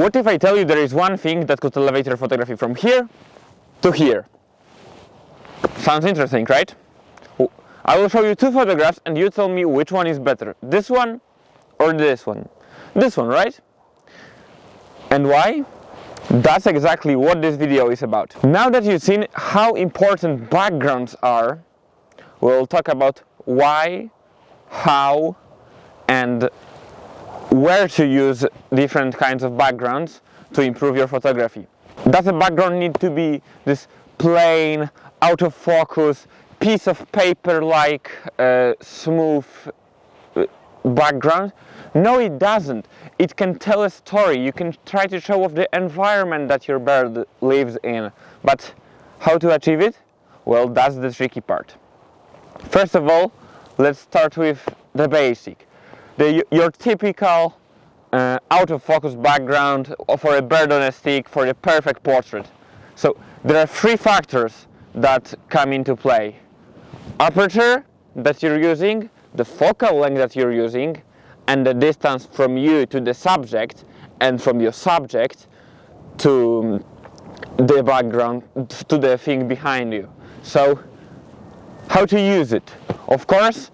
What if I tell you there is one thing that could elevate your photography from here to here? Sounds interesting, right? I will show you two photographs and you tell me which one is better. This one or this one? This one, right? And why? That's exactly what this video is about. Now that you've seen how important backgrounds are, we'll talk about why, how, and where to use different kinds of backgrounds to improve your photography. Does a background need to be this plain, out of focus, piece of paper like smooth background? No, it doesn't. It can tell a story. You can try to show off the environment that your bird lives in. But how to achieve it? Well, that's the tricky part. First of all, let's start with the basic. Your typical out of focus background for a bird on a stick for the perfect portrait. So there are three factors that come into play. Aperture that you're using, the focal length that you're using, and the distance from you to the subject and from your subject to the background, to the thing behind you. So how to use it? Of course,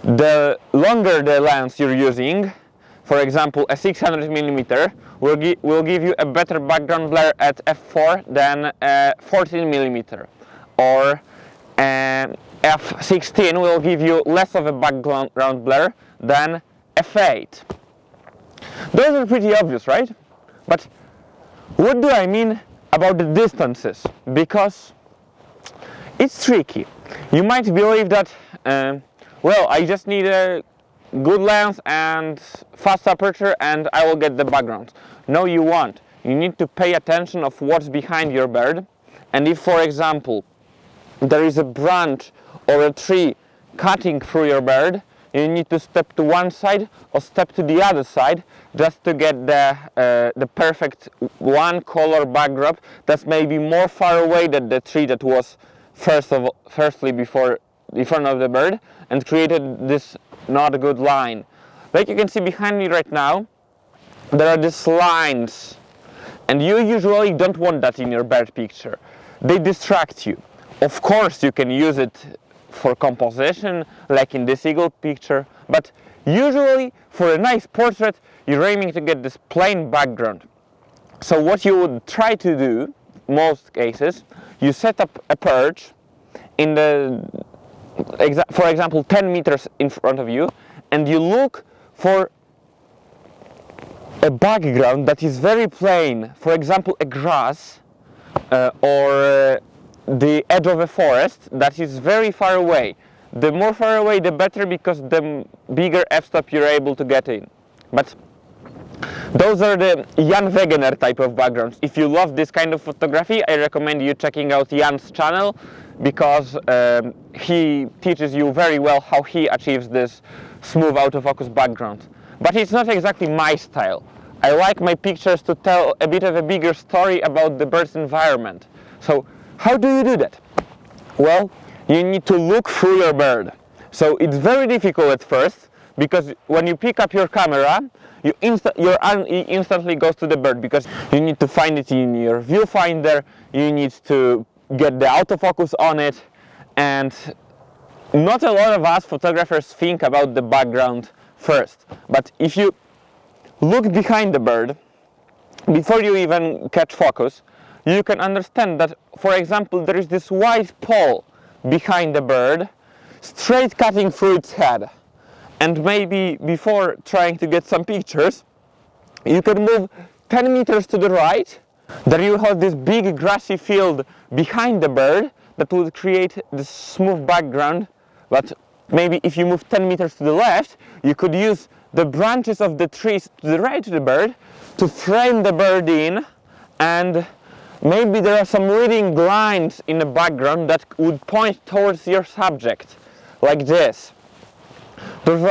the longer the lens you're using, for example a 600mm, will give you a better background blur at f4 than a 14mm, or f16 will give you less of a background blur than f8. Those are pretty obvious, right? But what do I mean about the distances? Because it's tricky. You might believe that well, I just need a good lens and fast aperture and I will get the background. No, you won't. You need to pay attention of what's behind your bird, and if, for example, there is a branch or a tree cutting through your bird, you need to step to one side or step to the other side just to get the perfect one color backdrop that's maybe more far away than the tree that was firstly before in front of the bird and created this not good line. Like you can see behind me right now, there are these lines, and you usually don't want that in your bird picture. They distract you. Of course you can use it for composition, like in this eagle picture, but usually for a nice portrait you're aiming to get this plain background. So what you would try to do, most cases, you set up a perch in the, for example, 10 meters in front of you, and you look for a background that is very plain, for example a grass or the edge of a forest that is very far away. The more far away the better, because the bigger f-stop you're able to get in. But those are the begginer type of backgrounds. If you love this kind of photography, I recommend you checking out Jan's channel, because he teaches you very well how he achieves this smooth out of focus background. But it's not exactly my style. I like my pictures to tell a bit of a bigger story about the bird's environment. So how do you do that? Well, you need to look through your bird. So it's very difficult at first, because when you pick up your camera, your eye instantly goes to the bird, because you need to find it in your viewfinder, you need to get the autofocus on it, and not a lot of us photographers think about the background first. But if you look behind the bird, before you even catch focus, you can understand that, for example, there is this white pole behind the bird, straight cutting through its head. And maybe before trying to get some pictures, you can move 10 meters to the right. There you have this big grassy field behind the bird that will create this smooth background. But maybe if you move 10 meters to the left, you could use the branches of the trees to the right of the bird to frame the bird in, and maybe there are some reading lines in the background that would point towards your subject, like this. Those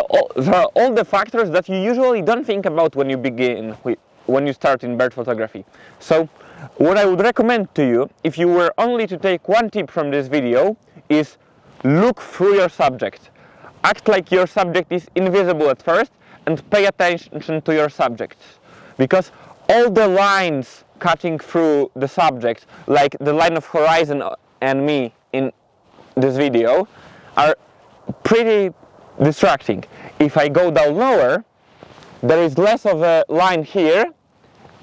are all the factors that you usually don't think about when you start in bird photography. So what I would recommend to you, if you were only to take one tip from this video, is look through your subject. Act like your subject is invisible at first and pay attention to your subject. Because all the lines cutting through the subject, like the line of horizon and me in this video, are pretty distracting. If I go down lower, there is less of a line here,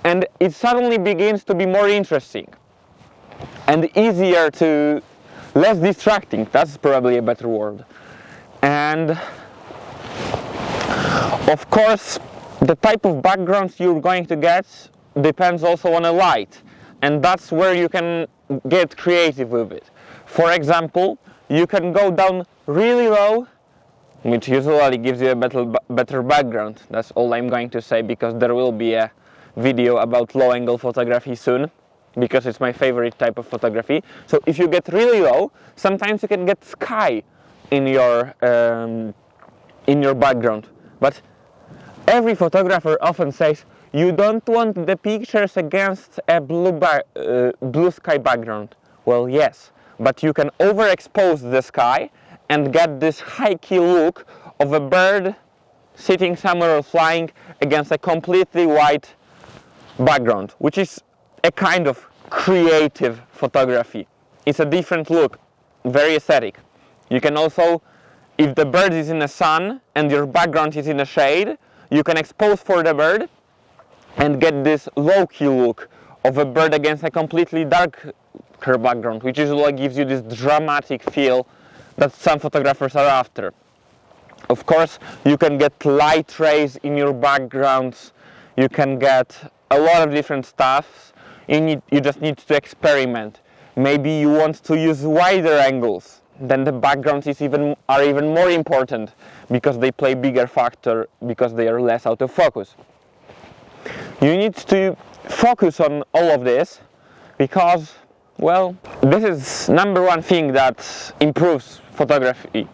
and it suddenly begins to be more interesting and easier to, less distracting, that's probably a better word. And of course, the type of backgrounds you're going to get depends also on a light, and that's where you can get creative with it. For example, you can go down really low, which usually gives you a better background. That's all I'm going to say, because there will be a video about low angle photography soon, because it's my favorite type of photography. So if you get really low, sometimes you can get sky in your background. But every photographer often says you don't want the pictures against a blue sky background. Well, yes, but you can overexpose the sky and get this high-key look of a bird sitting somewhere or flying against a completely white background, which is a kind of creative photography. It's a different look, very aesthetic. You can also, if the bird is in the sun and your background is in the shade, you can expose for the bird and get this low-key look of a bird against a completely darker background, which usually gives you this dramatic feel that some photographers are after. Of course, you can get light rays in your backgrounds, you can get a lot of different stuff. You just need to experiment. Maybe you want to use wider angles, then the backgrounds are even more important, because they play bigger factor, because they are less out of focus. You need to focus on all of this, because, well, this is number one thing that improves photography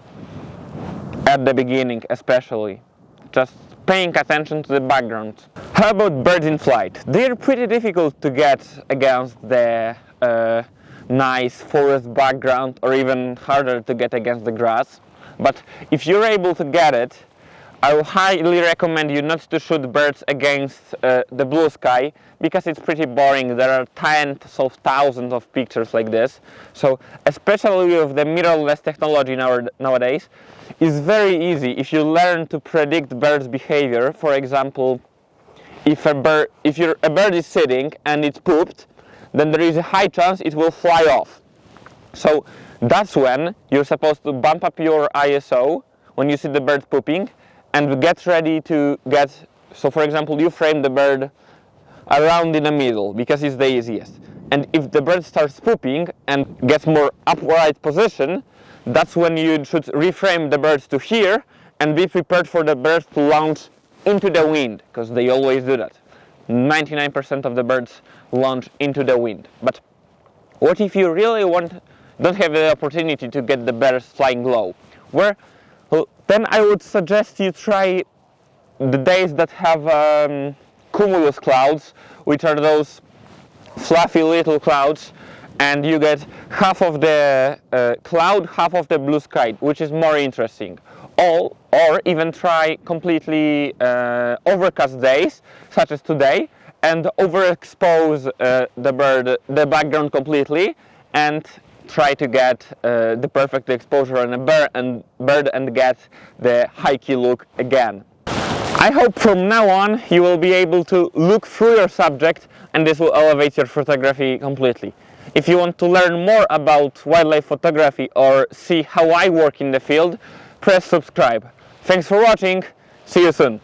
at the beginning, especially. Just paying attention to the background. How about birds in flight? They're pretty difficult to get against the nice forest background, or even harder to get against the grass. But if you're able to get it, I will highly recommend you not to shoot birds against the blue sky, because it's pretty boring. There are tens of thousands of pictures like this. So especially with the mirrorless technology nowadays, it's very easy if you learn to predict birds' behavior. For example, if a bird is sitting and it's pooped, then there is a high chance it will fly off. So that's when you're supposed to bump up your ISO when you see the bird pooping, and get ready to so for example, you frame the bird around in the middle, because it's the easiest. And if the bird starts pooping and gets more upright position, that's when you should reframe the birds to here and be prepared for the birds to launch into the wind, because they always do that. 99% of the birds launch into the wind. But what if you really don't have the opportunity to get the birds flying low? Then I would suggest you try the days that have cumulus clouds, which are those fluffy little clouds, and you get half of the cloud, half of the blue sky, which is more interesting. Or even try completely overcast days, such as today, and overexpose the background completely, and try to get the perfect exposure on a bird and get the high-key look again. I hope from now on you will be able to look through your subject, and this will elevate your photography completely. If you want to learn more about wildlife photography or see how I work in the field, press subscribe. Thanks for watching, see you soon!